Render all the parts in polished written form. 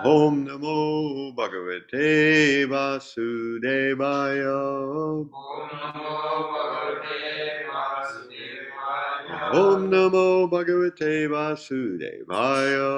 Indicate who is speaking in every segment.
Speaker 1: Om Namo Bhagavate Vasudevaya. Om Namo Bhagavate Vasudevaya.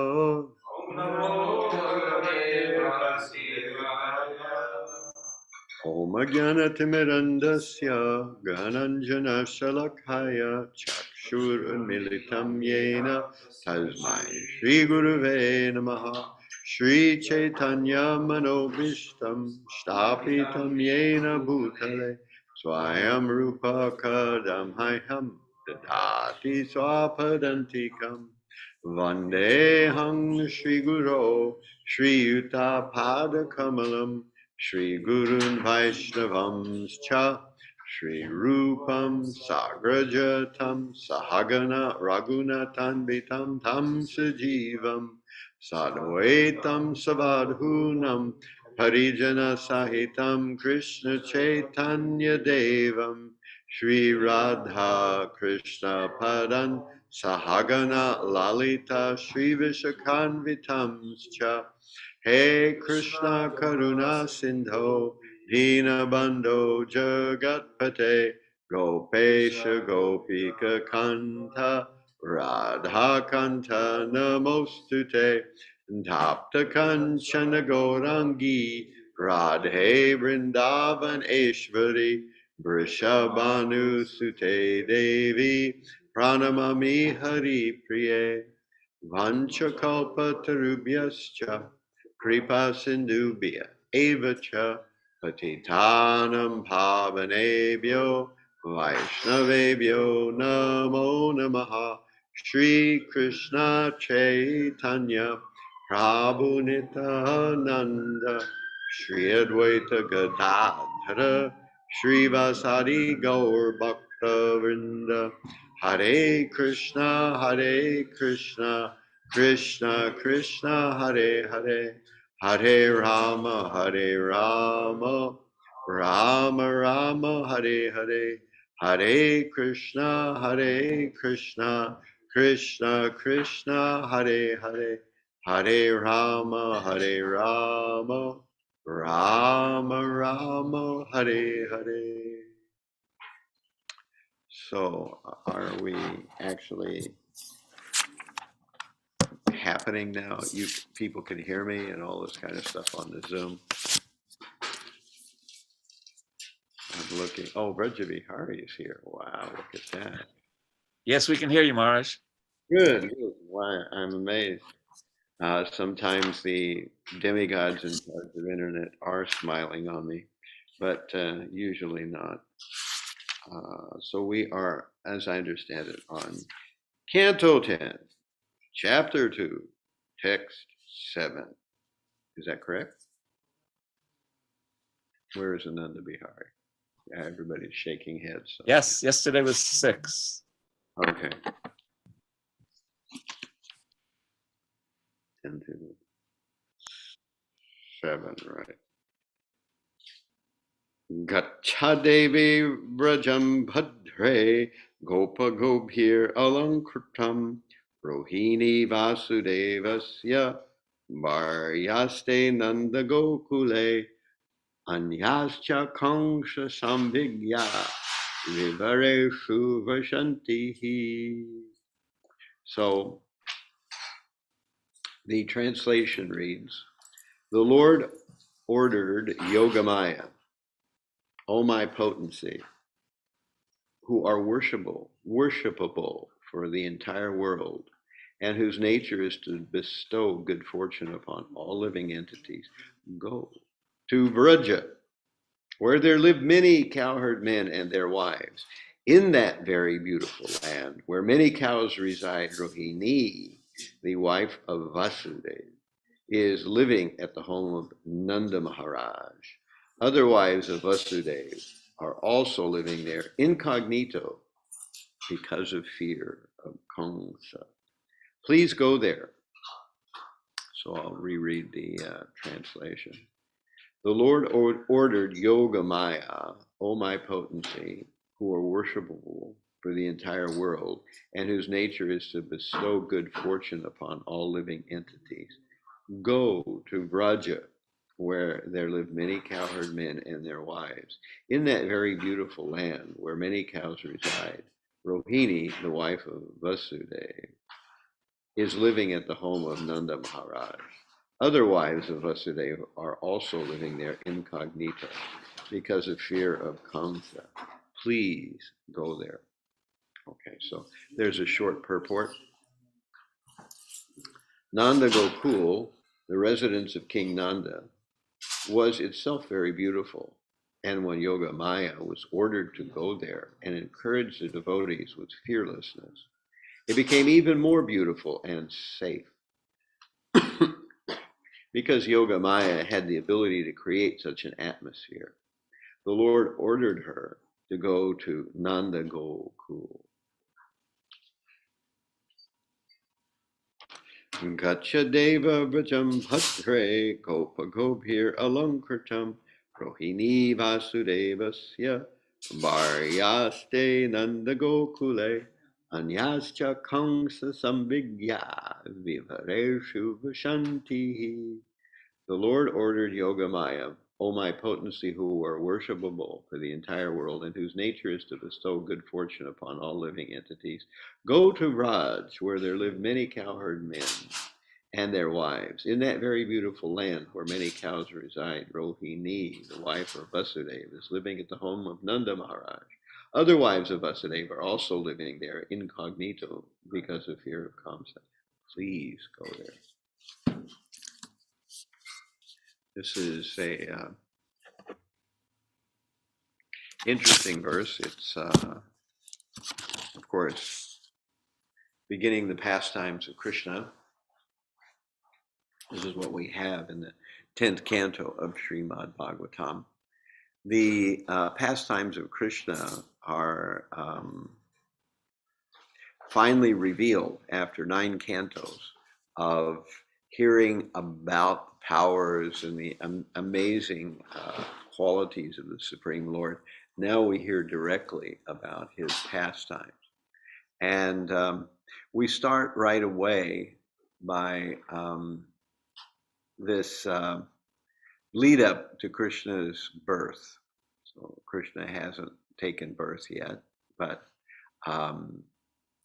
Speaker 1: Om Ajnanatimidandasya Gananjana Shalakaya Chakshur Unmilitam Yena Tasmai Shri Guruve Namaha Shri Chaitanya Manobishtam Shtapitam Yena Bhutale Swayam Rupa Kadam Hayam Dadati Swapadantikam Vandeham Shri Guru Shri Yuta Pada Kamalam Shri Gurun Vaishnavams Cha Shri Rupam Sagrajatam Sahagana Raghunatan Vitam Tam Sajivam Sadvaitam Savadhunam Parijana Sahitam Krishna Chaitanya Devam Shri Radha Krishna Padan Sahagana Lalita Shri Vishakanvitams Cha Hey Krishna Karuna Sindho Dinabandho Jagatpate Gopesha Gopika Kanta Radha Kanta Namostute Tapta Kanchana Gaurangi Radhe Vrindavan Eshvari Vrishabhanu Sute Devi Pranamami Hari Priye Vanchakalpatarubhyascha Kripa Sindhubhya Evacha Patitanam Pavanebhyo Vaishnavebhyo Namo Namaha Shri Krishna Chaitanya Prabhu Nityananda Shri Advaita Gadadhara Shri Vasadi Gaur Bhakta Vrinda Hare Krishna Krishna Krishna Hare Hare Hare Rama Rama Rama Hare Hare Hare Krishna Krishna Krishna Hare Hare Hare Rama Rama Rama Hare Hare. So are we actually happening now? You people can hear me and all this kind of stuff on the Zoom. I'm looking. Oh, Vrajavihari is here. Wow, look at that.
Speaker 2: Yes, we can hear you, Maharaj.
Speaker 1: Good. Why, I'm amazed. Sometimes the demigods in charge of internet are smiling on me, but usually not. So we are, as I understand it, on Canto 10, Chapter 2, Text 7. Is that correct? Where is Ananda Bihari? Yeah, everybody's shaking heads. So.
Speaker 2: Yes, yesterday was 6.
Speaker 1: Okay. 10 to 7, right. Gacha Devi Brajam Bhadre Gopa Gobhir Alankritam Rohini Vasudevasya Varyaste Nanda Gokule Anyascha Kangsha Sambhigya Vivareshu Vashantihi. So the translation reads, the Lord ordered Yogamaya, O my potency, who are worshipable for the entire world, and whose nature is to bestow good fortune upon all living entities, go to Vraja, where there live many cowherd men and their wives. In that very beautiful land, where many cows reside, Rohini, the wife of Vasudeva, is living at the home of Nanda Maharaj. Other wives of Vasudeva are also living there incognito because of fear of Kamsa. Please go there. So I'll reread the translation. The Lord ordered Yogamaya, O my potency, who are worshipable for the entire world, and whose nature is to bestow good fortune upon all living entities. Go to Vraja, where there live many cowherd men and their wives. In that very beautiful land where many cows reside, Rohini, the wife of Vasudeva, is living at the home of Nanda Maharaj. Other wives of Vasudeva are also living there incognito because of fear of Kamsa. Please go there. Okay, so there's a short purport. Nanda Gokul, the residence of King Nanda, was itself very beautiful. And when Yogamaya was ordered to go there and encourage the devotees with fearlessness, it became even more beautiful and safe. Because Yogamaya had the ability to create such an atmosphere, the Lord ordered her to go to Nanda Gokul. Gacha deva vrajam bhadre gopa gobhir alankritam rohini vasudevasya varyaste nanda gokule anyascha kamsa sambhigya vivareshu vashanti. The Lord ordered Yogamaya, O my potency, who are worshipable for the entire world and whose nature is to bestow good fortune upon all living entities, go to Raj, where there live many cowherd men and their wives. In that very beautiful land where many cows reside, Rohini, the wife of Vasudeva, is living at the home of Nanda Maharaj. Other wives of Vasudeva are also living there incognito because of fear of Kamsa. Please go there. This is a interesting verse. It's, of course, beginning the pastimes of Krishna. This is what we have in the 10th canto of Srimad Bhagavatam. The pastimes of Krishna are finally revealed after 9 cantos of hearing about the powers and the amazing qualities of the Supreme Lord. Now we hear directly about his pastimes. And we start right away by this lead up to Krishna's birth. So Krishna hasn't taken birth yet, but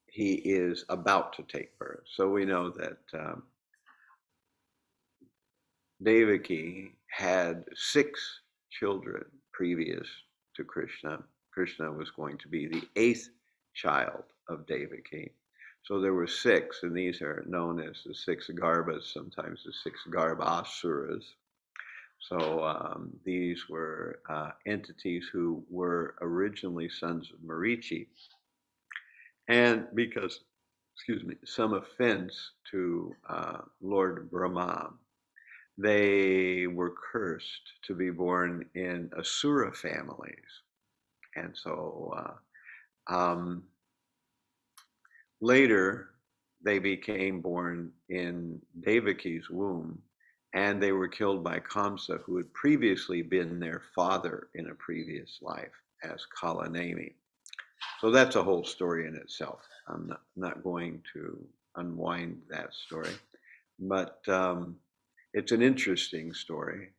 Speaker 1: he is about to take birth. So we know that Devaki had 6 children previous to Krishna. Krishna was going to be the 8th child of Devaki. So there were 6, and these are known as the 6 Garbhas, sometimes the 6 Garbhasuras. So these were entities who were originally sons of Marichi. And because, some offense to Lord Brahma, they were cursed to be born in Asura families. And so later, they became born in Devaki's womb, and they were killed by Kamsa, who had previously been their father in a previous life as Kalanemi. So that's a whole story in itself. I'm not going to unwind that story, but it's an interesting story.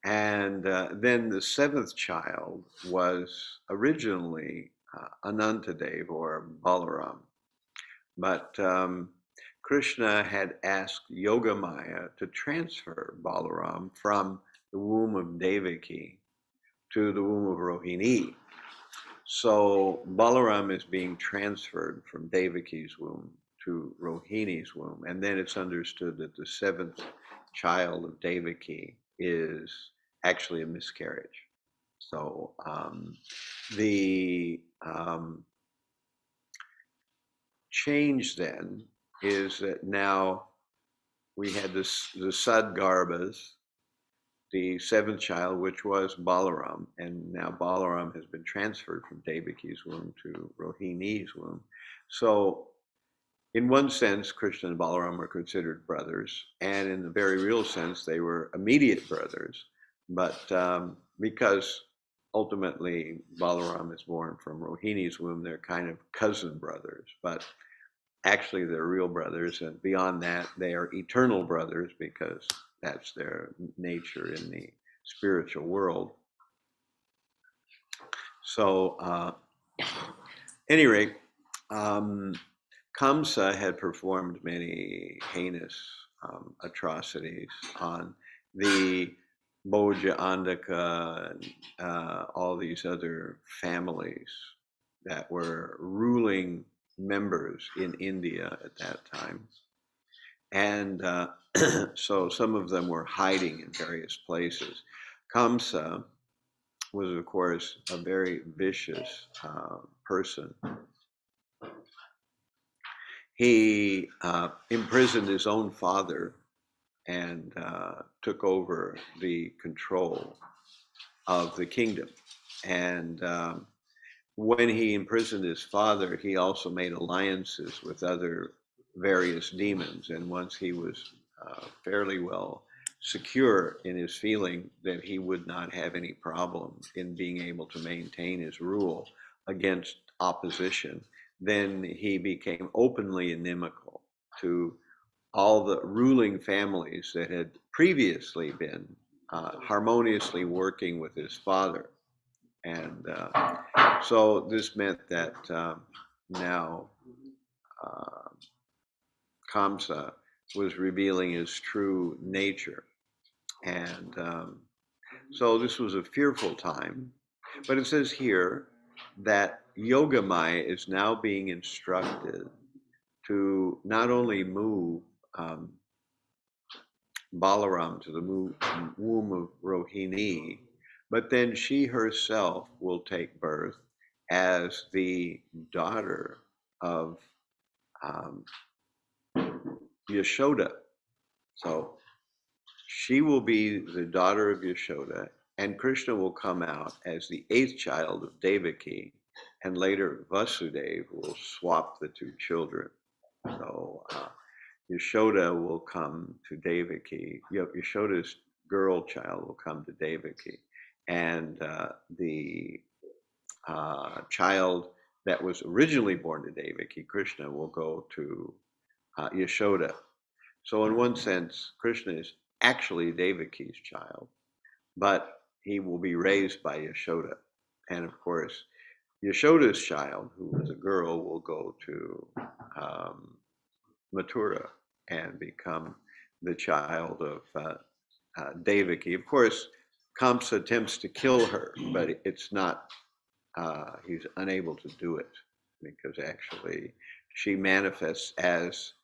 Speaker 1: And then the 7th child was originally Anantadev or Balaram. But Krishna had asked Yogamaya to transfer Balaram from the womb of Devaki to the womb of Rohini. So Balaram is being transferred from Devaki's womb to Rohini's womb. And then it's understood that the 7th child of Devaki is actually a miscarriage. So the change then is that now we had the Sadgarbhas, the 7th child, which was Balaram, and now Balaram has been transferred from Devaki's womb to Rohini's womb. So in one sense, Krishna and Balaram were considered brothers, and in the very real sense, they were immediate brothers. But because ultimately Balaram is born from Rohini's womb, they're kind of cousin brothers. But actually they're real brothers, and beyond that, they are eternal brothers because that's their nature in the spiritual world. So, any rate, Kamsa had performed many heinous atrocities on the Bhoja Andaka and all these other families that were ruling members in India at that time. And so some of them were hiding in various places. Kamsa was, of course, a very vicious person. He imprisoned his own father and took over the control of the kingdom. And when he imprisoned his father, he also made alliances with other various demons. And once he was fairly well secure in his feeling that he would not have any problem in being able to maintain his rule against opposition, then he became openly inimical to all the ruling families that had previously been harmoniously working with his father. And so this meant that now Kamsa was revealing his true nature. And so this was a fearful time. But it says here that Yogamai is now being instructed to not only move Balaram to the womb of Rohini, but then she herself will take birth as the daughter of Yashoda. So she will be the daughter of Yashoda, and Krishna will come out as the 8th child of Devaki, and later Vasudeva will swap the two children. So Yashoda will come to Devaki. Yashoda's girl child will come to Devaki, and the child that was originally born to Devaki, Krishna, will go to Yashoda. So in one sense, Krishna is actually Devaki's child, but he will be raised by Yashoda. And of course, Yashoda's child, who was a girl, will go to Mathura and become the child of Devaki. Of course, Kamsa attempts to kill her, but it's not, he's unable to do it because actually she manifests as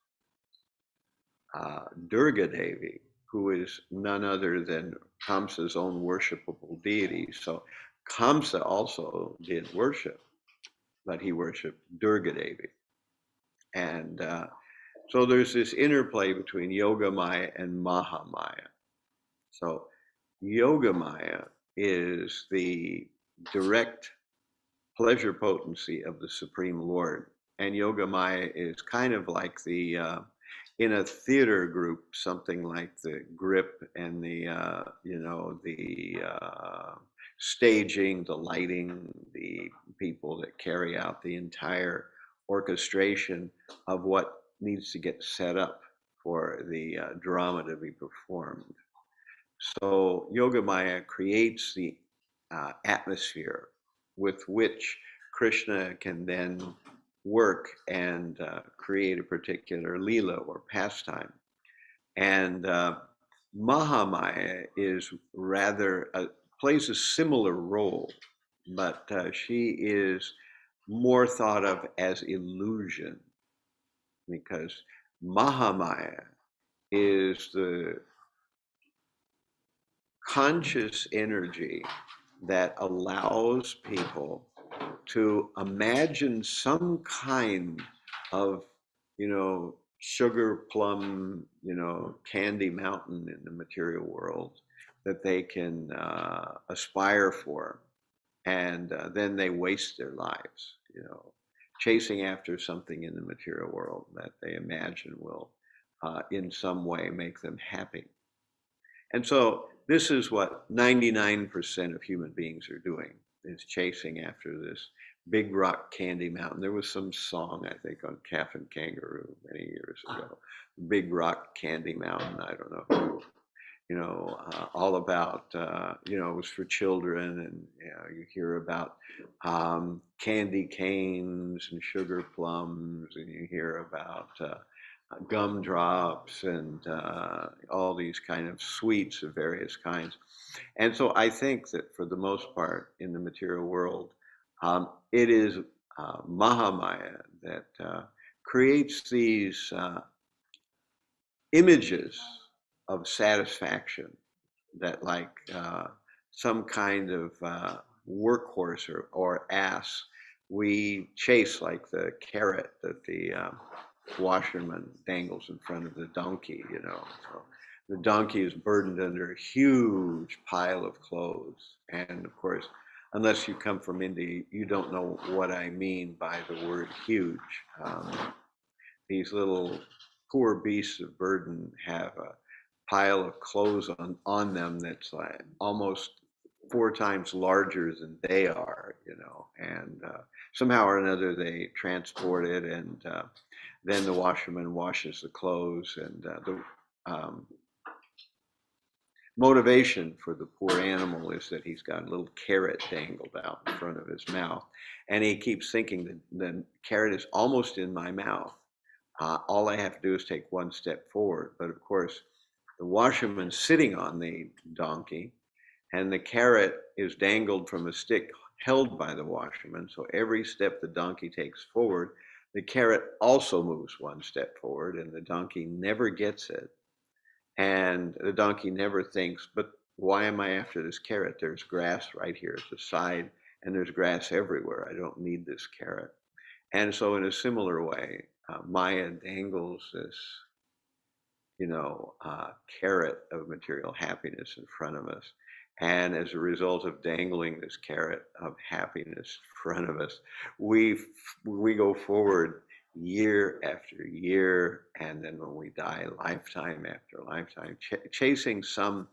Speaker 1: Durga Devi, who is none other than Kamsa's own worshipable deity. So Kamsa also did worship, but he worshiped Durga Devi. And so there's this interplay between Yogamaya and Mahamaya. So Yogamaya is the direct pleasure potency of the Supreme Lord. And Yogamaya is kind of like the, in a theater group, something like the grip and the, the staging, the lighting, the people that carry out the entire orchestration of what needs to get set up for the drama to be performed. So Yogamaya creates the atmosphere with which Krishna can then work and create a particular lila or pastime. And Mahamaya is rather, plays a similar role, but she is more thought of as illusion, because Mahamaya is the conscious energy that allows people to imagine some kind of, sugar plum, candy mountain in the material world that they can aspire for. And then they waste their lives, chasing after something in the material world that they imagine will in some way make them happy. And so this is what 99% of human beings are doing, is chasing after this Big Rock Candy Mountain. There was some song, I think, on Calf and Kangaroo many years ago. Big Rock Candy Mountain. I don't know who, all about, it was for children, and you hear about candy canes and sugar plums, and you hear about gumdrops and all these kind of sweets of various kinds. And so I think that for the most part in the material world, it is Mahamaya that creates these images of satisfaction that, like some kind of workhorse or ass, we chase, like the carrot that the washerman dangles in front of the donkey, So the donkey is burdened under a huge pile of clothes. And of course, unless you come from India, you don't know what I mean by the word huge. These little poor beasts of burden have a pile of clothes on them that's like almost 4 times larger than they are, and somehow or another they transport it, and then the washerman washes the clothes, and the motivation for the poor animal is that he's got a little carrot dangled out in front of his mouth, and he keeps thinking that the carrot is almost in my mouth. All I have to do is take one step forward. But of course, the washerman's sitting on the donkey, and the carrot is dangled from a stick held by the washerman. So every step the donkey takes forward, the carrot also moves one step forward, and the donkey never gets it. And the donkey never thinks, but why am I after this carrot? There's grass right here at the side, and there's grass everywhere. I don't need this carrot. And so in a similar way, Maya dangles this, carrot of material happiness in front of us. And as a result of dangling this carrot of happiness in front of us, we go forward year after year, and then when we die, lifetime after lifetime, chasing some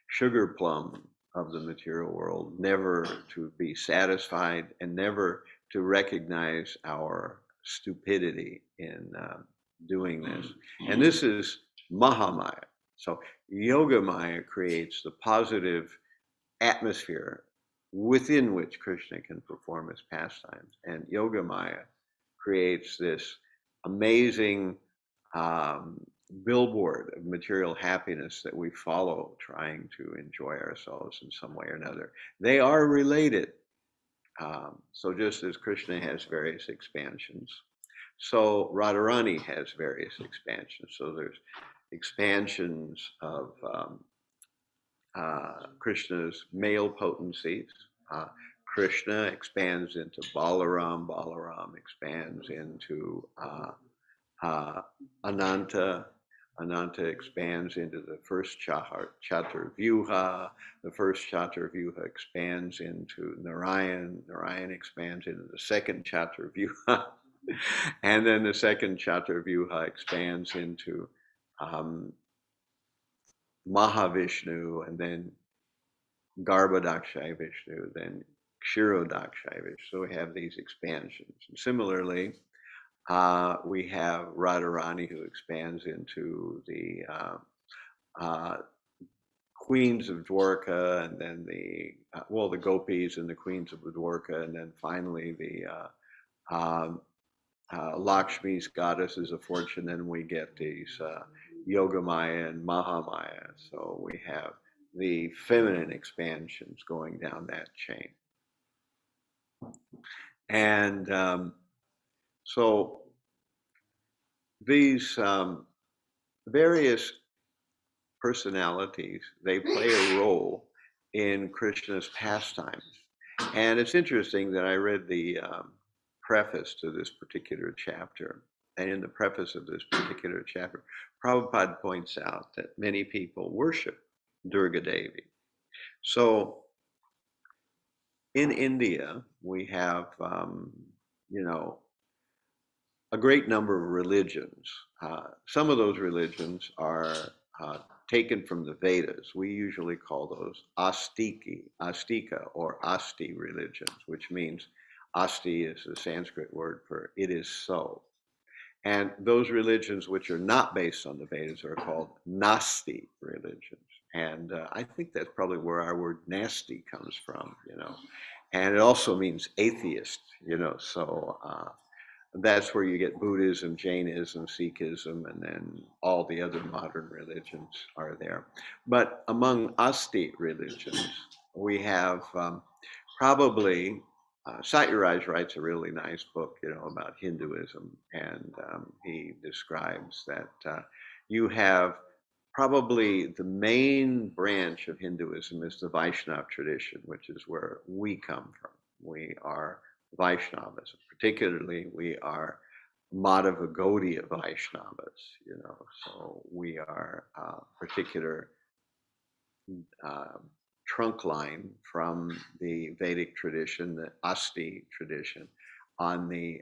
Speaker 1: sugar plum of the material world, never to be satisfied and never to recognize our stupidity in doing this. And this is Mahamaya. So Yogamaya creates the positive atmosphere within which Krishna can perform his pastimes. And Yogamaya creates this amazing billboard of material happiness that we follow, trying to enjoy ourselves in some way or another. They are related. So just as Krishna has various expansions, so Radharani has various expansions. So there's expansions of Krishna's male potencies. Krishna expands into Balaram. Balaram expands into Ananta. Ananta expands into the first Chaturvyuha. The first Chaturvyuha expands into Narayan. Narayan expands into the second Chaturvyuha. And then the second Chaturvyuha expands into Mahavishnu, and then Garbhodakshaya Vishnu, then Kshirodakshaya Vishnu. So we have these expansions. And similarly, we have Radharani, who expands into the queens of Dwarka, and then the gopis and the queens of Dwarka, and then finally the Lakshmi's goddesses of fortune. Then we get these Yogamaya and Mahamaya. So we have the feminine expansions going down that chain. And so these various personalities, they play a role in Krishna's pastimes. And it's interesting that I read the preface to this particular chapter. And in the preface of this particular chapter, Prabhupada points out that many people worship Durga Devi. So in India, we have, a great number of religions. Some of those religions are taken from the Vedas. We usually call those Astika or Asti religions, which means Asti is the Sanskrit word for it is so. And those religions which are not based on the Vedas are called Nasti religions. And I think that's probably where our word nasty comes from, And it also means atheist, So that's where you get Buddhism, Jainism, Sikhism, and then all the other modern religions are there. But among Asti religions, we have probably Satyaraj writes a really nice book, about Hinduism, and he describes that you have probably the main branch of Hinduism is the Vaishnava tradition, which is where we come from. We are Vaishnavas, particularly we are Madhava Gaudiya Vaishnavas, so we are particular trunk line from the Vedic tradition, the Asti tradition, on the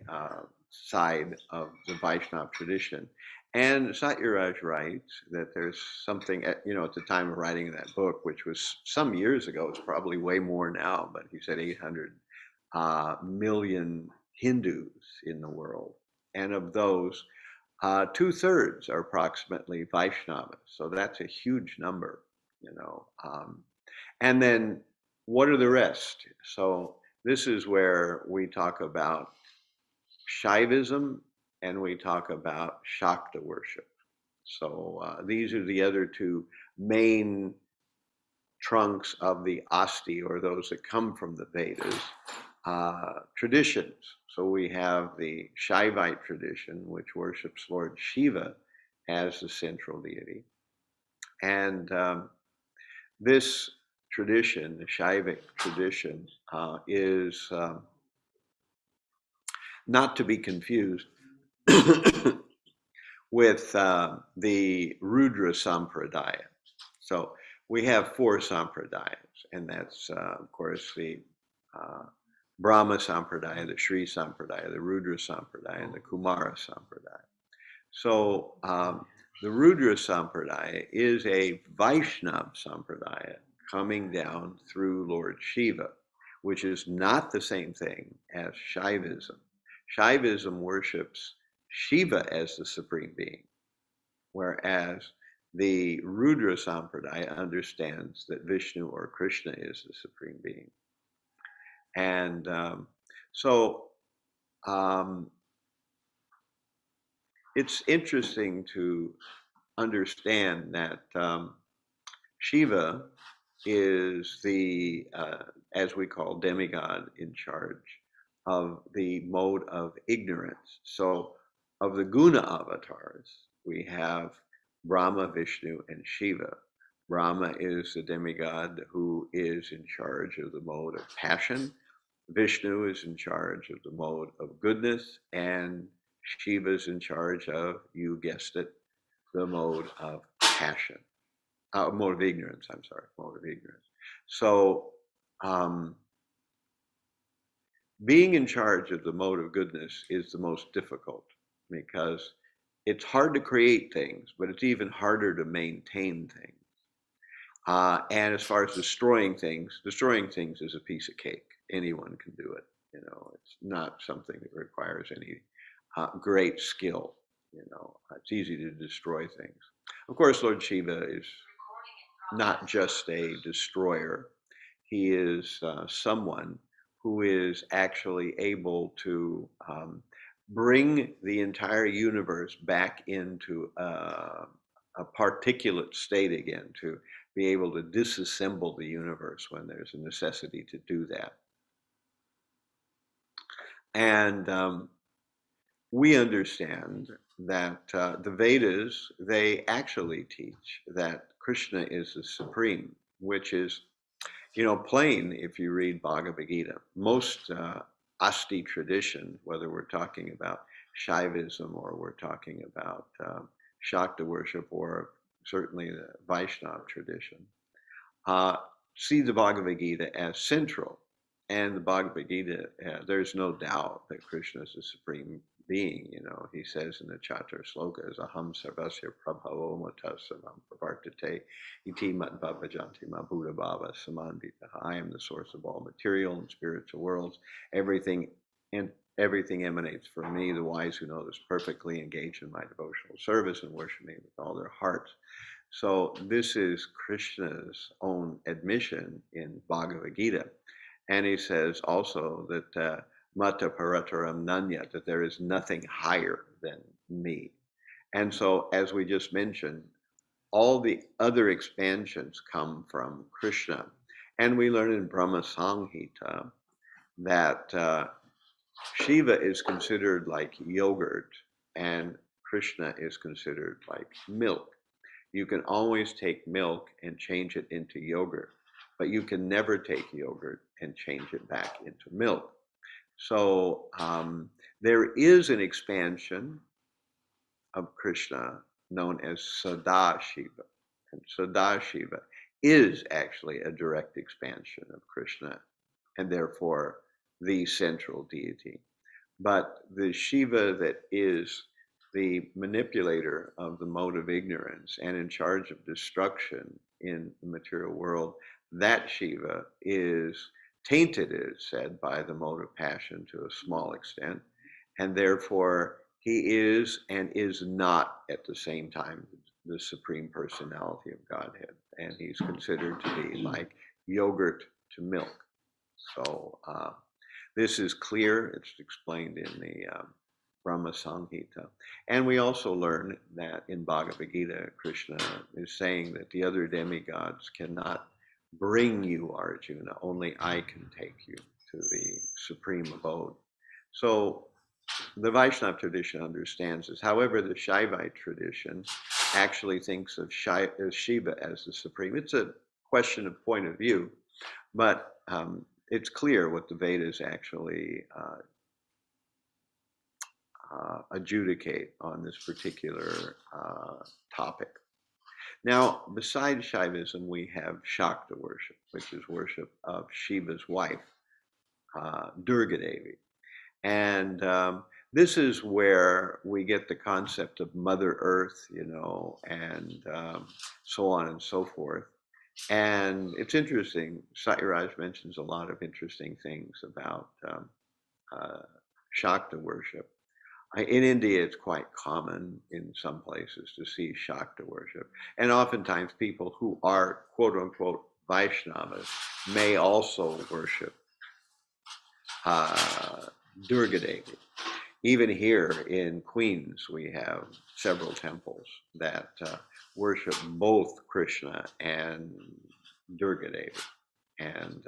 Speaker 1: side of the Vaishnava tradition. And Satyaraj writes that there's something, at the time of writing that book, which was some years ago, it's probably way more now, but he said 800 million Hindus in the world. And of those, 2/3 are approximately Vaishnavas. So that's a huge number, And then what are the rest? So this is where we talk about Shaivism and we talk about Shakta worship. So these are the other two main trunks of the Asti, or those that come from the Vedas, traditions. So we have the Shaivite tradition, which worships Lord Shiva as the central deity. And this tradition, the Shaivic tradition, is not to be confused with the Rudra Sampradaya. So we have 4 Sampradayas, and that's, of course, the Brahma Sampradaya, the Shri Sampradaya, the Rudra Sampradaya, and the Kumara Sampradaya. So the Rudra Sampradaya is a Vaishnava Sampradaya coming down through Lord Shiva, which is not the same thing as Shaivism. Shaivism worships Shiva as the supreme being, whereas the Rudra Sampradaya understands that Vishnu or Krishna is the supreme being. And it's interesting to understand that Shiva is the, as we call, demigod in charge of the mode of ignorance. So of the guna avatars, we have Brahma, Vishnu, and Shiva. Brahma is the demigod who is in charge of the mode of passion. Vishnu is in charge of the mode of goodness, and Shiva is in charge of, you guessed it, the mode of passion. Mode of ignorance, mode of ignorance. So being in charge of the mode of goodness is the most difficult, because it's hard to create things, but it's even harder to maintain things. And as far as destroying things is a piece of cake. Anyone can do it. It's not something that requires any great skill. It's easy to destroy things. Of course, Lord Shiva is not just a destroyer. He is someone who is actually able to bring the entire universe back into a particulate state again, to be able to disassemble the universe when there's a necessity to do that. And we understand that the Vedas, they actually teach that Krishna is the supreme, which is, plain if you read Bhagavad Gita. Most Asti tradition, whether we're talking about Shaivism or we're talking about Shakta worship or certainly the Vaishnava tradition, see the Bhagavad Gita as central. And the Bhagavad Gita, there's no doubt that Krishna is the supreme being. He says in the Chatra slokas, aham sarvasya prabhavo matasamam pravartate iti matbhavajanti ma Buddha bhava samandita. I am the source of all material and spiritual worlds. Everything emanates from me. The wise who know this perfectly engage in my devotional service and worship me with all their hearts. So this is Krishna's own admission in Bhagavad Gita. And he says also that mata parataram nanya, that there is nothing higher than me. And so, as we just mentioned, all the other expansions come from Krishna. And we learn in Brahma Samhita that Shiva is considered like yogurt and Krishna is considered like milk. You can always take milk and change it into yogurt, but you can never take yogurt and change it back into milk. So there is an expansion of Krishna known as Sadashiva. And Sadashiva is actually a direct expansion of Krishna and therefore the central deity. But the Shiva that is the manipulator of the mode of ignorance and in charge of destruction in the material world, that Shiva is tainted, it is said, by the mode of passion to a small extent, and therefore he is and is not at the same time the Supreme Personality of Godhead, and he's considered to be like yogurt to milk. So this is clear. It's explained in the Brahma Samhita. And we also learn that in Bhagavad Gita, Krishna is saying that the other demigods cannot bring you, Arjuna. Only I can take you to the supreme abode. So the Vaishnava tradition understands this. However, the Shaivite tradition actually thinks of Shiva as the supreme. It's a question of point of view, but it's clear what the Vedas actually adjudicate on this particular topic. Now, besides Shaivism, we have Shakta worship, which is worship of Shiva's wife, Durga Devi. And this is where we get the concept of Mother Earth, and so on and so forth. And it's interesting, Satyaraj mentions a lot of interesting things about Shakta worship. In India, it's quite common in some places to see Shakta worship. And oftentimes people who are quote unquote Vaishnavas may also worship Durga Devi. Even here in Queens, we have several temples that worship both Krishna and Durga Devi. And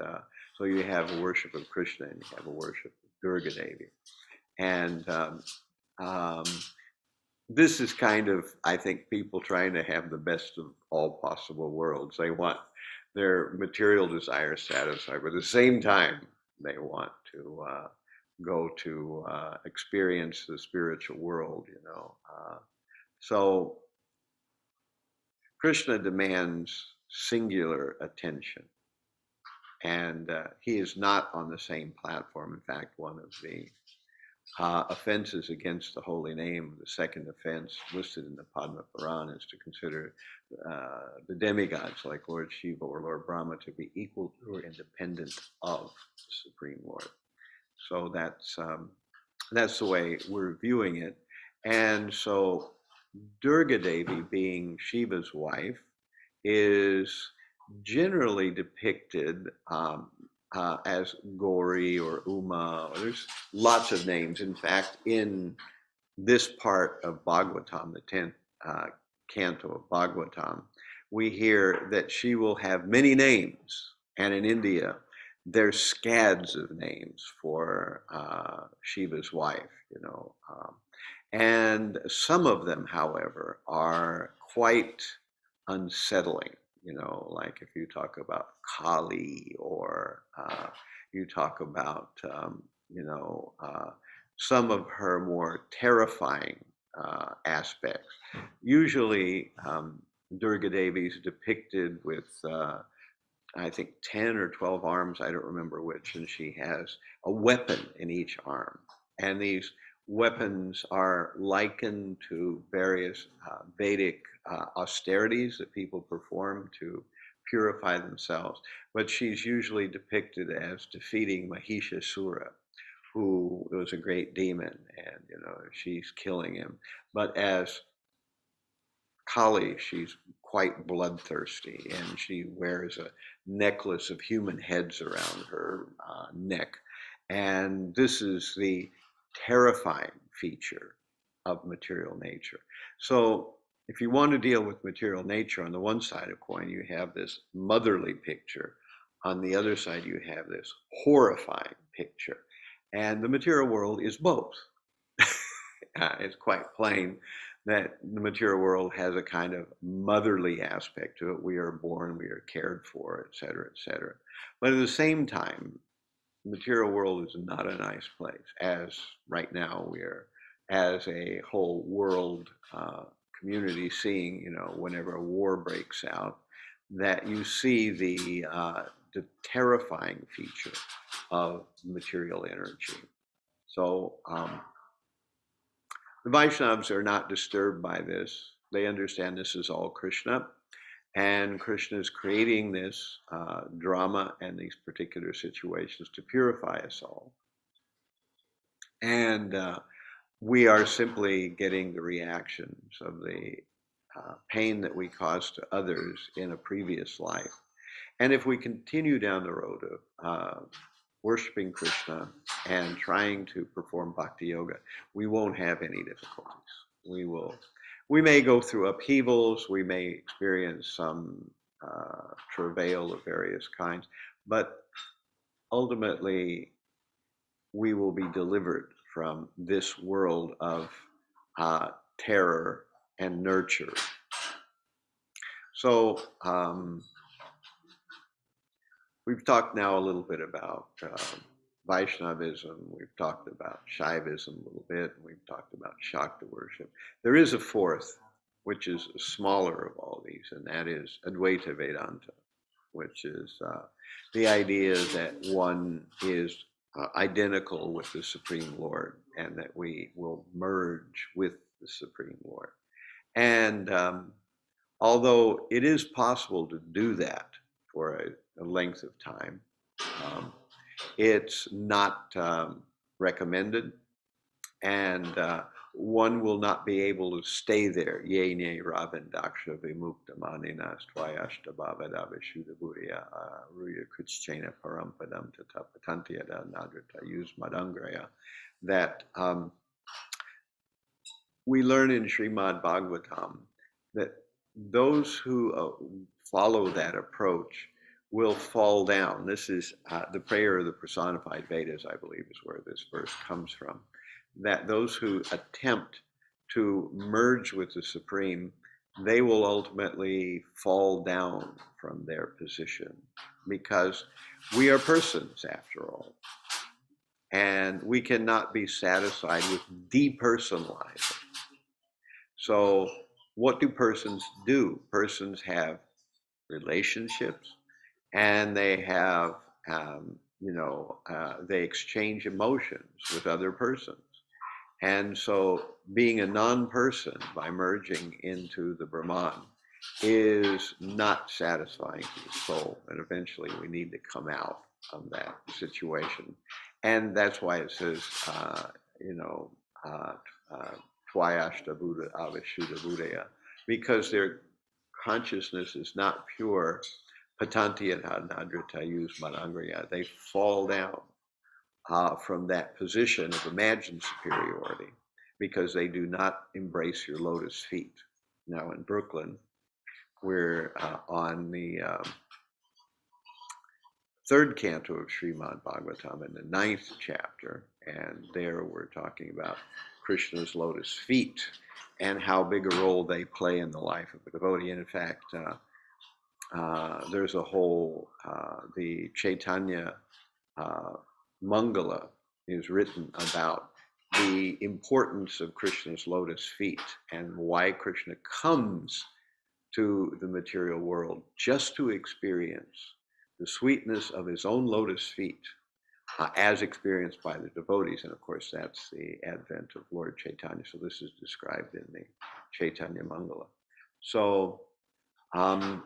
Speaker 1: so you have a worship of Krishna and you have a worship of Durga Devi. And this is kind of, I think, people trying to have the best of all possible worlds. They want their material desires satisfied, but at the same time, they want to go to experience the spiritual world, So Krishna demands singular attention, and he is not on the same platform. In fact, one of the offenses against the holy name, the second offense listed in the Padma Purana, is to consider the demigods like Lord Shiva or Lord Brahma to be equal to or independent of the Supreme Lord. So that's the way we're viewing it. And so Durga Devi, being Shiva's wife, is generally depicted as Gauri or Uma. There's lots of names. In fact, in this part of Bhagavatam, the 10th canto of Bhagavatam, we hear that she will have many names. And in India, there's scads of names for Shiva's wife, and some of them, however, are quite unsettling. Like if you talk about Kali or you talk about, some of her more terrifying aspects. Usually, Durga Devi is depicted with, I think, 10 or 12 arms, I don't remember which, and she has a weapon in each arm. And these weapons are likened to various Vedic austerities that people perform to purify themselves, but she's usually depicted as defeating Mahishasura, who was a great demon, and she's killing him. But as Kali, she's quite bloodthirsty, and she wears a necklace of human heads around her neck. And this is the terrifying feature of material nature. So if you want to deal with material nature, on the one side of coin, you have this motherly picture. On the other side, you have this horrifying picture. And the material world is both. It's quite plain that the material world has a kind of motherly aspect to it. We are born, we are cared for, et cetera, et cetera. But at the same time, the material world is not a nice place, as right now we are, as a whole world community, seeing, whenever a war breaks out, that you see the terrifying feature of material energy. So the Vaishnavas are not disturbed by this. They understand this is all Krishna, and Krishna is creating this drama and these particular situations to purify us all. And we are simply getting the reactions of the pain that we caused to others in a previous life. And if we continue down the road of worshiping Krishna and trying to perform bhakti yoga, we won't have any difficulties. We may go through upheavals, we may experience some travail of various kinds, but ultimately we will be delivered from this world of terror and nurture. So we've talked now a little bit about Vaishnavism, we've talked about Shaivism a little bit, and we've talked about Shakta worship. There is a fourth, which is a smaller of all these, and that is Advaita Vedanta, which is the idea that one is identical with the Supreme Lord, and that we will merge with the Supreme Lord. And although it is possible to do that for a length of time, it's not recommended, and one will not be able to stay there. Yene Ravindaksha Vimukta Maninas Tvayashta Bhavadava Shuddhabhuriya Ruya Kuchena Parampadam Tatapatantyada Nadrata Yus Madangraya. That we learn in Srimad Bhagavatam that those who follow that approach will fall down. This is the prayer of the personified Vedas, I believe, is where this verse comes from. That those who attempt to merge with the Supreme, they will ultimately fall down from their position, because we are persons after all. And we cannot be satisfied with depersonalizing. So what do persons do? Persons have relationships, and they have, they exchange emotions with other persons. And so being a non-person by merging into the Brahman is not satisfying to the soul. And eventually we need to come out of that situation. And that's why it says, Tvayashta Buddha Avashuddha Buddhaya, because their consciousness is not pure. Patantiyata Nadrata Yus Madangraya. They fall down from that position of imagined superiority because they do not embrace your lotus feet. Now in Brooklyn, we're on the third canto of Srimad Bhagavatam in the 9th chapter, and there we're talking about Krishna's lotus feet and how big a role they play in the life of a devotee. And in fact, there's a whole, the Chaitanya Mangala is written about the importance of Krishna's lotus feet and why Krishna comes to the material world just to experience the sweetness of his own lotus feet, as experienced by the devotees. And of course, that's the advent of Lord Chaitanya. So this is described in the Chaitanya Mangala. So I'm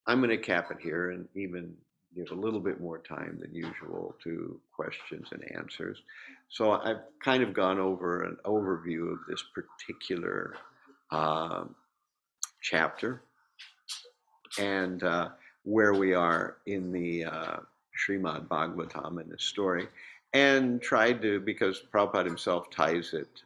Speaker 1: going to cap it here and even give a little bit more time than usual to questions and answers. So I've kind of gone over an overview of this particular chapter and where we are in the Srimad Bhagavatam in this story, and tried to, because Prabhupada himself ties it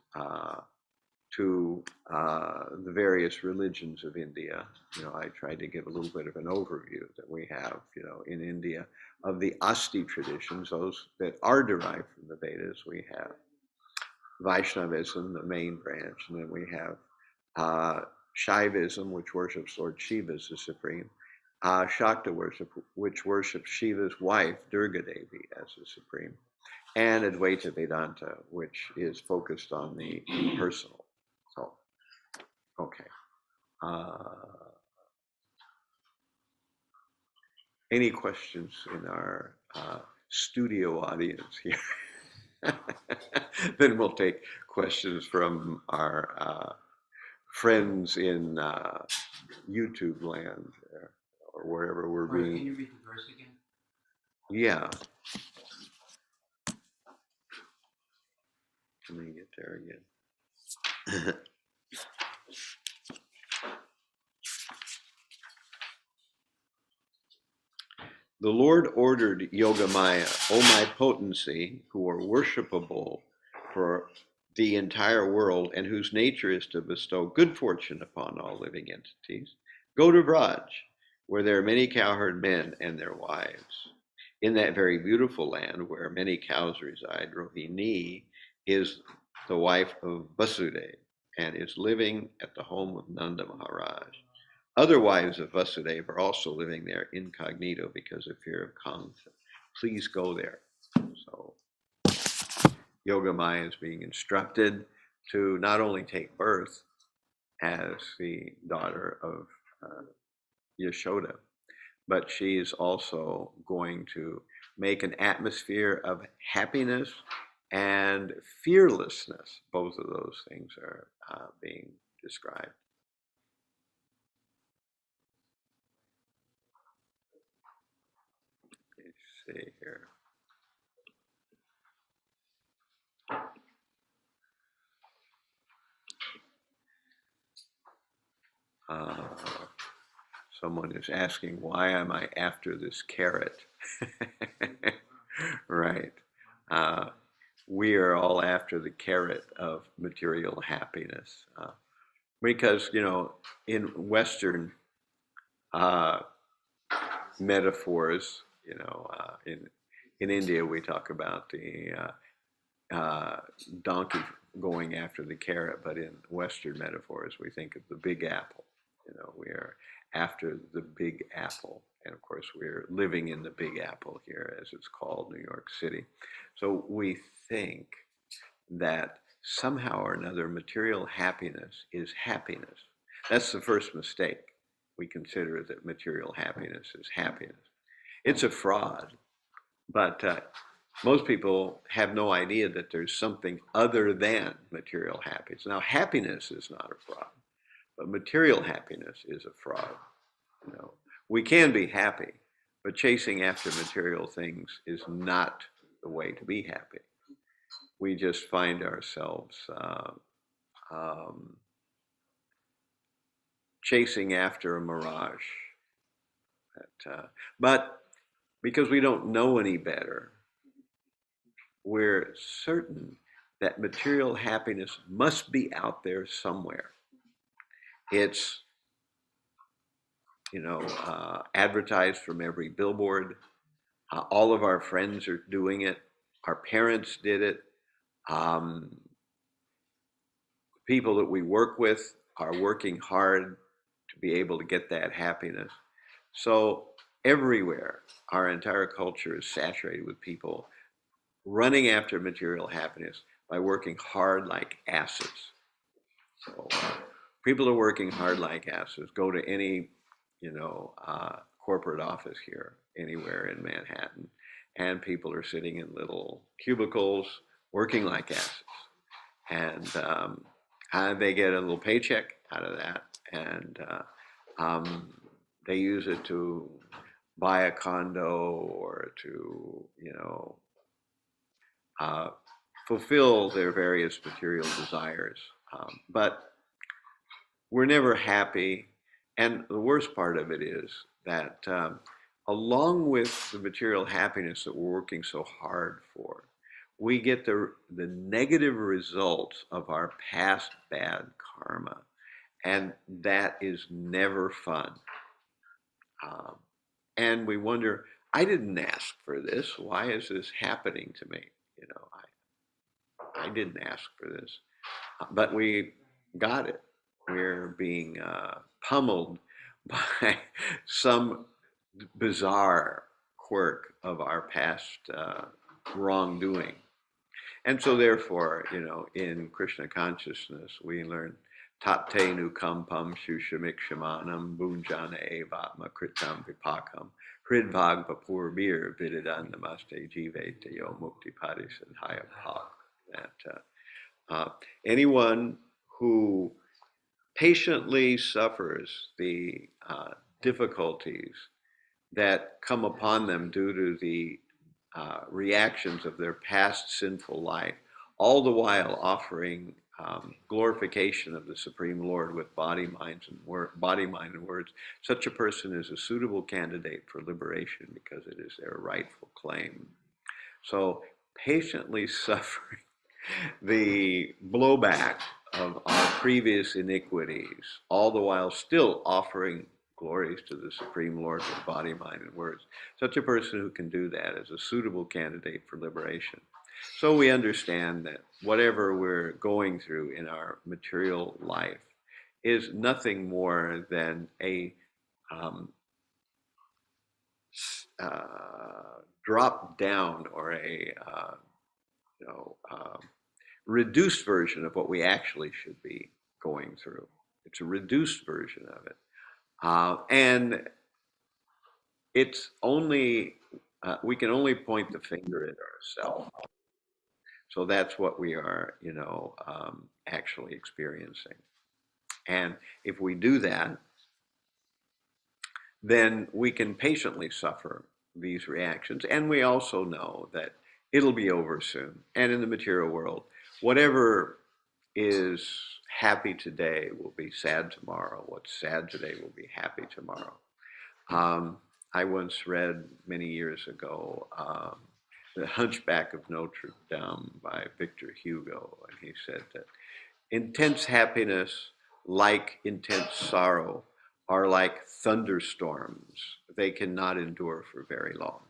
Speaker 1: to the various religions of India. I tried to give a little bit of an overview that we have, in India of the Asti traditions, those that are derived from the Vedas. We have Vaishnavism, the main branch, and then we have Shaivism, which worships Lord Shiva as the supreme, Shakta worship, which worships Shiva's wife, Durga Devi, as the supreme, and Advaita Vedanta, which is focused on the impersonal. So, okay. Any questions in our studio audience here? Then we'll take questions from our friends in YouTube land or wherever we're being.
Speaker 3: Can you read the verse again?
Speaker 1: Yeah. Let me get there again. The Lord ordered Yogamaya, O my potency, who are worshipable for the entire world and whose nature is to bestow good fortune upon all living entities, go to Braj, where there are many cowherd men and their wives. In that very beautiful land where many cows reside, Rohini is the wife of Vasudeva and is living at the home of Nanda Maharaj. Other wives of Vasudeva are also living there incognito because of fear of Kamsa. Please go there. So Yogamaya is being instructed to not only take birth as the daughter of Yashoda, but she is also going to make an atmosphere of happiness and fearlessness. Both of those things are being described. Let's see here. Someone is asking, why am I after this carrot? Right. We are all after the carrot of material happiness. Because, in Western metaphors, in India we talk about the donkey going after the carrot, but in Western metaphors we think of the big apple. We are after the big apple, and of course we're living in the big apple here, as it's called, New York City. So we think that somehow or another material happiness is happiness. That's the first mistake. We consider that material happiness is happiness. It's a fraud, but most people have no idea that there's something other than material happiness. Now, happiness is not a fraud, but material happiness is a fraud. We can be happy, but chasing after material things is not the way to be happy. We just find ourselves chasing after a mirage. But because we don't know any better, we're certain that material happiness must be out there somewhere. It's, advertised from every billboard. All of our friends are doing it. Our parents did it. People that we work with are working hard to be able to get that happiness. So everywhere, our entire culture is saturated with people running after material happiness by working hard like asses. So people are working hard like asses. Go to any, corporate office here, anywhere in Manhattan, and people are sitting in little cubicles working like asses. And they get a little paycheck out of that, and they use it to buy a condo or to, fulfill their various material desires. But we're never happy. And the worst part of it is that along with the material happiness that we're working so hard for, we get the negative results of our past bad karma. And that is never fun. And we wonder, I didn't ask for this. Why is this happening to me? I didn't ask for this. But we got it. We're being pummeled by some bizarre quirk of our past wrongdoing. And so therefore, in Krishna consciousness, we learn Tate nu kampam shushamik shamanam bunjana evatma kritam vipakam hridvag vapur bir vididan namaste jive yo mukti padisadhaya pak. That anyone who patiently suffers the difficulties that come upon them due to the reactions of their past sinful life, all the while offering glorification of the Supreme Lord with body, mind, and words, such a person is a suitable candidate for liberation because it is their rightful claim. So patiently suffering the blowback of our previous iniquities, all the while still offering glories to the Supreme Lord with body, mind, and words. Such a person who can do that is a suitable candidate for liberation. So we understand that whatever we're going through in our material life is nothing more than a drop down or a reduced version of what we actually should be going through. It's a reduced version of it. And it's only, we can only point the finger at ourselves. So that's what we are, actually experiencing. And if we do that, then we can patiently suffer these reactions. And we also know that it'll be over soon. And in the material world, whatever is happy today will be sad tomorrow. What's sad today will be happy tomorrow. I once read many years ago The Hunchback of Notre Dame by Victor Hugo, and he said that intense happiness, like intense sorrow, are like thunderstorms. They cannot endure for very long.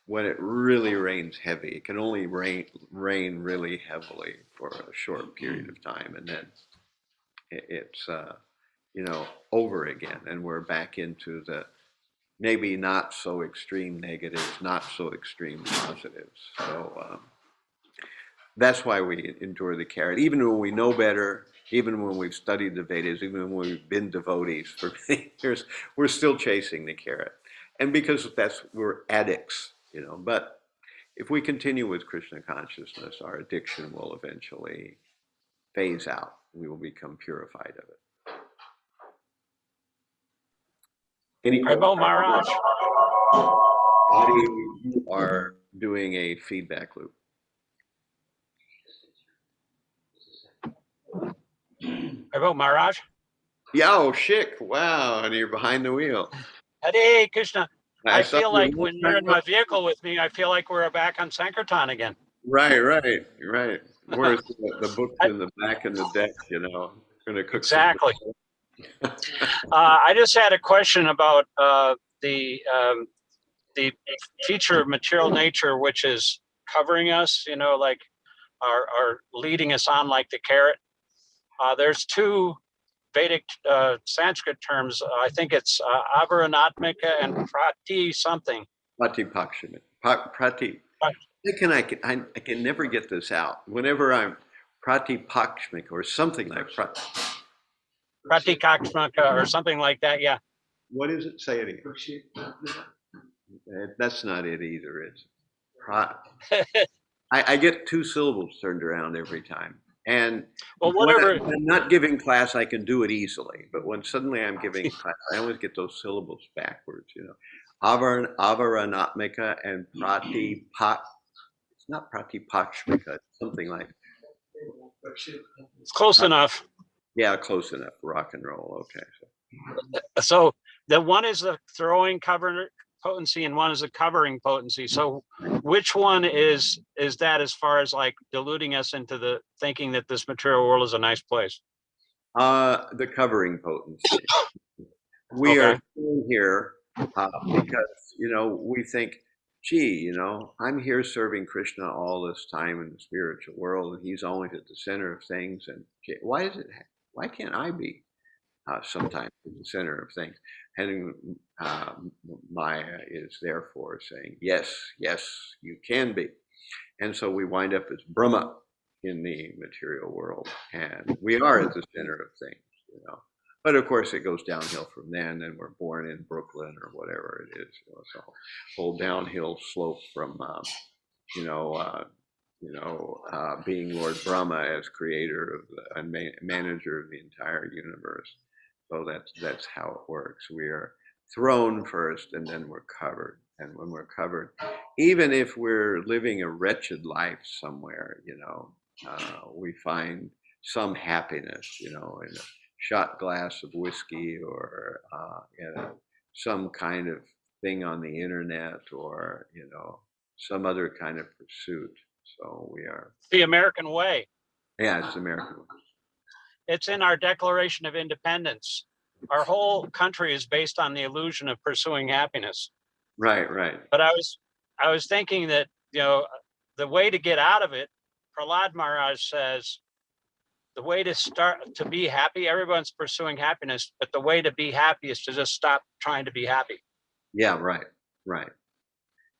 Speaker 1: When it really rains heavy, it can only rain really heavily for a short period of time, and then it's over again, and we're back into the maybe not so extreme negatives, not so extreme positives. So that's why we endure the carrot, even when we know better, even when we've studied the Vedas, even when we've been devotees for many years, we're still chasing the carrot, and because we're addicts. But if we continue with Krishna consciousness, our addiction will eventually phase out. We will become purified of it. Any
Speaker 3: Prabhu Maharaj.
Speaker 1: Adi, you are doing a feedback loop.
Speaker 3: Prabhu Maharaj.
Speaker 1: Yo, Shik, wow, and you're behind the wheel.
Speaker 3: Hare Krishna. I feel like when you're in my
Speaker 1: vehicle.
Speaker 3: vehicle with me, I feel like we're back on Sankirtan again.
Speaker 1: Right. Where's the books in the back and the deck, Gonna cook
Speaker 3: exactly. I just had a question about the feature of material nature, which is covering us, like are leading us on like the carrot. There's two Vedic Sanskrit terms. I think it's avaranatmika and prati something.
Speaker 1: Pratipakshana. Prati. I can never get this out. Whenever I'm pratipakshmik or something like
Speaker 3: Pratikakshmaka or something like that, yeah.
Speaker 1: What is it? Say it again. That's not it either. It's I get two syllables turned around every time. And
Speaker 3: Well,
Speaker 1: when
Speaker 3: whatever.
Speaker 1: I'm not giving class, I can do it easily. But when suddenly I'm giving class, I always get those syllables backwards, you know. Avaranatmika and pratipat. It's not pratipakshmika. It's something like,
Speaker 3: It's close enough.
Speaker 1: yeah, close enough. Rock and roll. Okay.
Speaker 3: So the one is the throwing cover potency and one is a covering potency. So which one is that as far as like deluding us into the thinking that this material world is a nice place?
Speaker 1: The covering potency. We
Speaker 3: Okay.
Speaker 1: are here because, you know, we think, gee, you know, I'm here serving Krishna all this time in the spiritual world, and he's always at the center of things. And gee, why can't I be sometimes at the center of things? And Maya is therefore saying, yes, yes, you can be. And so we wind up as Brahma in the material world, and we are at the center of things, you know. But of course, it goes downhill from then, and we're born in Brooklyn or whatever it is. You know, it's a whole downhill slope from, being Lord Brahma as creator of and manager of the entire universe. So that's how it works. We are thrown first, and then we're covered. And when we're covered, even if we're living a wretched life somewhere, you know, we find some happiness, you know, in a shot glass of whiskey or some kind of thing on the internet or, you know, some other kind of pursuit. So we are.
Speaker 3: The American way.
Speaker 1: Yeah, it's American.
Speaker 3: It's in our Declaration of Independence. Our whole country is based on the illusion of pursuing happiness.
Speaker 1: Right, right.
Speaker 3: But I was thinking that, you know, the way to get out of it, Prahlad Maharaj says, the way to start to be happy, everyone's pursuing happiness, but the way to be happy is to just stop trying to be happy.
Speaker 1: Yeah, right, right.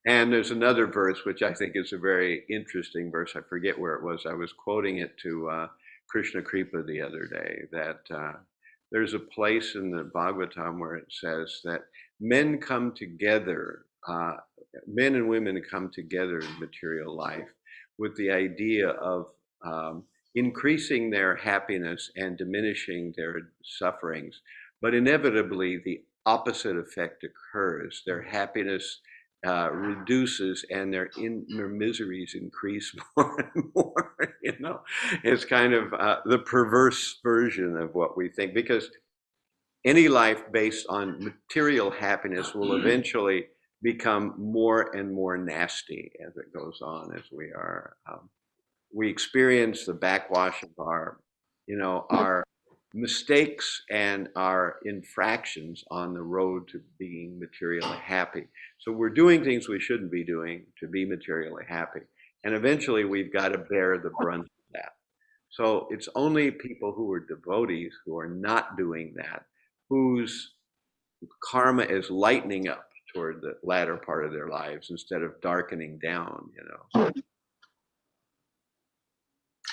Speaker 1: And there's another verse which I think is a very interesting verse. I forget where it was. I was quoting it to Krishna Kripa the other day, that there's a place in the Bhagavatam where it says that men come together, men and women come together in material life with the idea of increasing their happiness and diminishing their sufferings. But inevitably, the opposite effect occurs. Their happiness reduces and their miseries increase more and more. You know, it's kind of the perverse version of what we think, because any life based on material happiness will eventually become more and more nasty as it goes on, as we experience the backwash of our mistakes and our infractions on the road to being materially happy. So we're doing things we shouldn't be doing to be materially happy. And eventually we've got to bear the brunt of that. So it's only people who are devotees who are not doing that, whose karma is lightening up toward the latter part of their lives instead of darkening down, you know.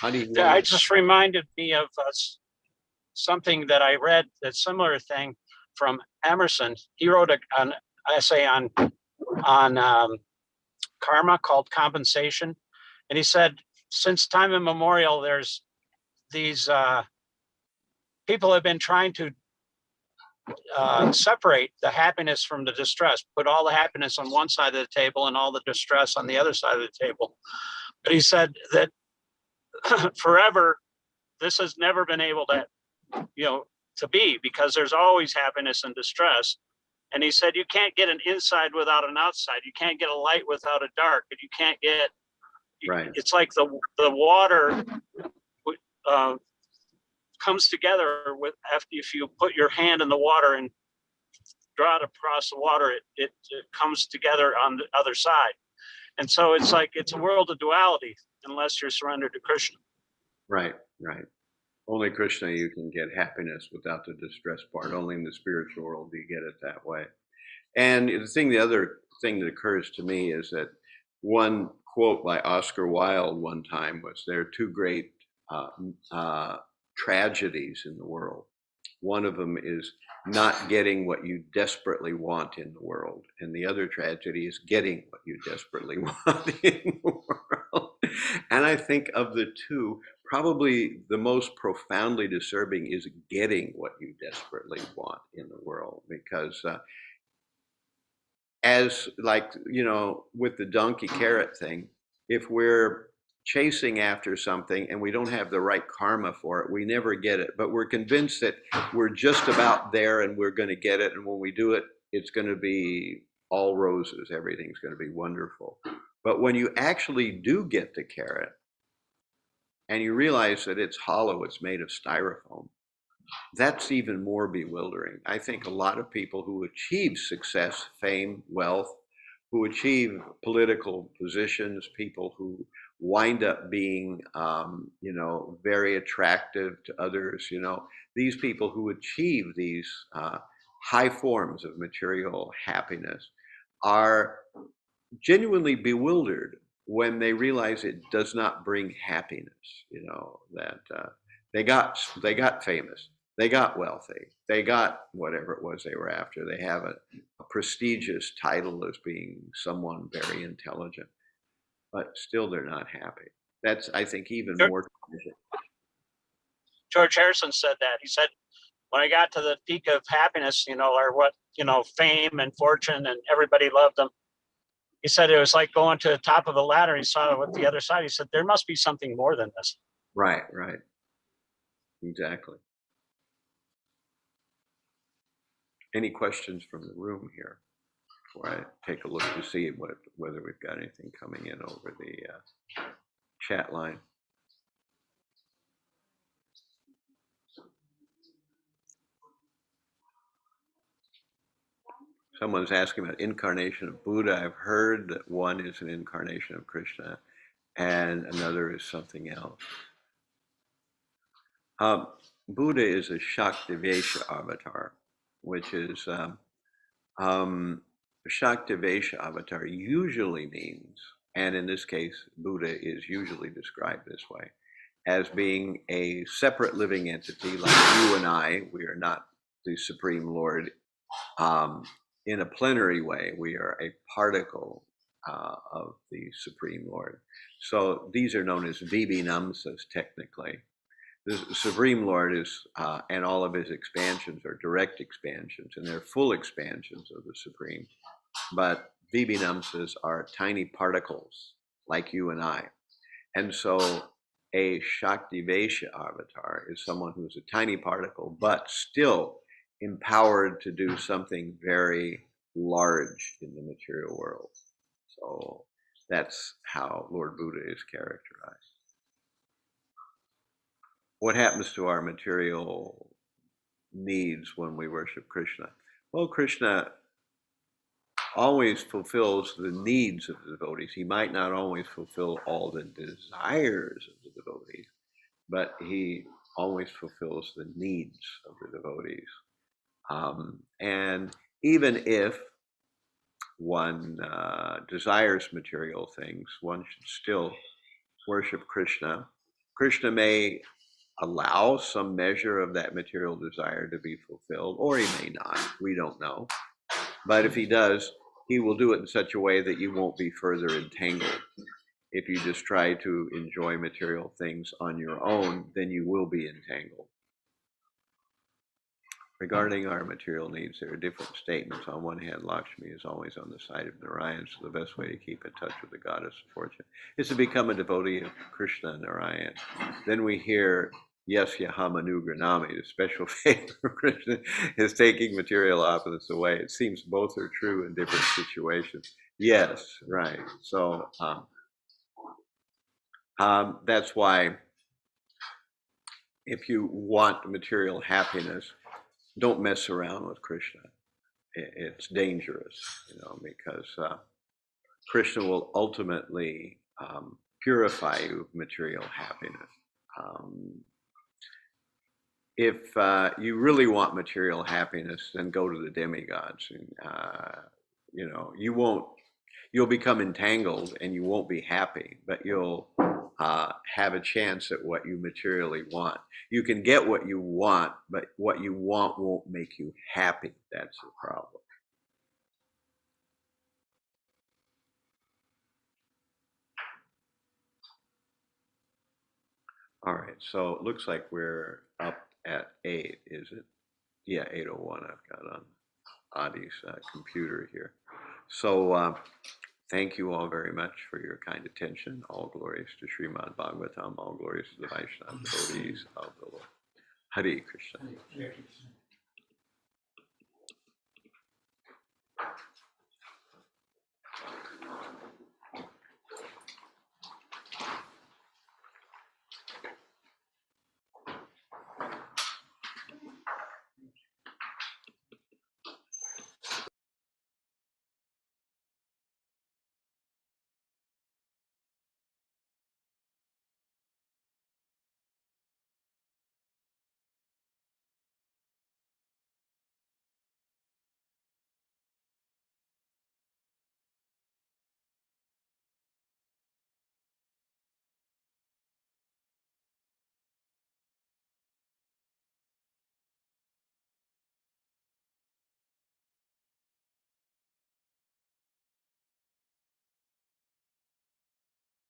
Speaker 1: How do you know?
Speaker 3: Yeah, it just reminded me of something that I read, that similar thing from Emerson. He wrote an essay on karma called Compensation. And he said, since time immemorial, there's these people have been trying to separate the happiness from the distress, put all the happiness on one side of the table and all the distress on the other side of the table. But he said that forever, this has never been able to, you know, to be, because there's always happiness and distress. And he said, you can't get an inside without an outside. You can't get a light without a dark. And you can't get,
Speaker 1: Right.
Speaker 3: It's like the water comes together with, after, if you put your hand in the water and draw it across the water, it comes together on the other side. And so it's like, it's a world of duality unless you're surrendered to Krishna.
Speaker 1: Right, right. Only Krishna you can get happiness without the distress part. Only in the spiritual world do you get it that way. And the other thing that occurs to me is that one quote by Oscar Wilde one time was, there are two great tragedies in the world. One of them is not getting what you desperately want in the world. And the other tragedy is getting what you desperately want in the world. And I think of the two, probably the most profoundly disturbing is getting what you desperately want in the world. Because as like, you know, with the donkey carrot thing, if we're chasing after something and we don't have the right karma for it, we never get it. But we're convinced that we're just about there and we're going to get it. And when we do it, it's going to be all roses. Everything's going to be wonderful. But when you actually do get the carrot and you realize that it's hollow, it's made of styrofoam, that's even more bewildering. I think a lot of people who achieve success, fame, wealth, who achieve political positions, people who wind up being, you know, very attractive to others, you know, these people who achieve these high forms of material happiness are genuinely bewildered when they realize it does not bring happiness, you know, that they got famous, they got wealthy, they got whatever it was they were after. They have a prestigious title as being someone very intelligent, but still they're not happy. That's, I think, even more tragic.
Speaker 3: George Harrison said that. He said, when I got to the peak of happiness, you know, or what, you know, fame and fortune and everybody loved them, he said it was like going to the top of a ladder. He saw it with the other side. He said, there must be something more than this.
Speaker 1: Right, right. Exactly. Any questions from the room here before I take a look to see whether we've got anything coming in over the chat line? Someone's asking about incarnation of Buddha. I've heard that one is an incarnation of Krishna and another is something else. Buddha is a Shaktivesha avatar, which is Shaktivesha avatar usually means, and in this case, Buddha is usually described this way, as being a separate living entity like you and I. We are not the Supreme Lord in a plenary way. We are a particle of the Supreme Lord. So these are known as Vibhinamsas technically. The Supreme Lord is, and all of his expansions are direct expansions, and they're full expansions of the Supreme. But Vibhinamsas are tiny particles like you and I. And so a Shaktivesha avatar is someone who's a tiny particle, but still empowered to do something very large in the material world. So that's how Lord Buddha is characterized. What happens to our material needs when we worship Krishna? Well, Krishna always fulfills the needs of the devotees. He might not always fulfill all the desires of the devotees, but he always fulfills the needs of the devotees. And even if one desires material things, one should still worship Krishna. Krishna may allow some measure of that material desire to be fulfilled, or he may not. We don't know. But if he does, he will do it in such a way that you won't be further entangled. If you just try to enjoy material things on your own, then you will be entangled. Regarding our material needs, there are different statements. On one hand, Lakshmi is always on the side of Narayan, so the best way to keep in touch with the goddess of fortune is to become a devotee of Krishna and Narayan. Then we hear, yes, Yahamanugranami, the special favor of Krishna is taking material opposites away. It seems both are true in different situations. Yes, right. So that's why if you want material happiness, don't mess around with Krishna. It's dangerous, you know, because Krishna will ultimately purify you of material happiness. If you really want material happiness, then go to the demigods, and you know, you'll become entangled and you won't be happy, but you'll have a chance at what you materially want. You can get what you want, but what you want won't make you happy. That's the problem. All right, so it looks like we're up at 8, is it? Yeah, 8:01 I've got on Adi's computer here. So thank you all very much for your kind attention. All glories to Srimad Bhagavatam, all glories to the Vaishnava devotees of the Lord. Hare Krishna.
Speaker 4: Hare Krishna.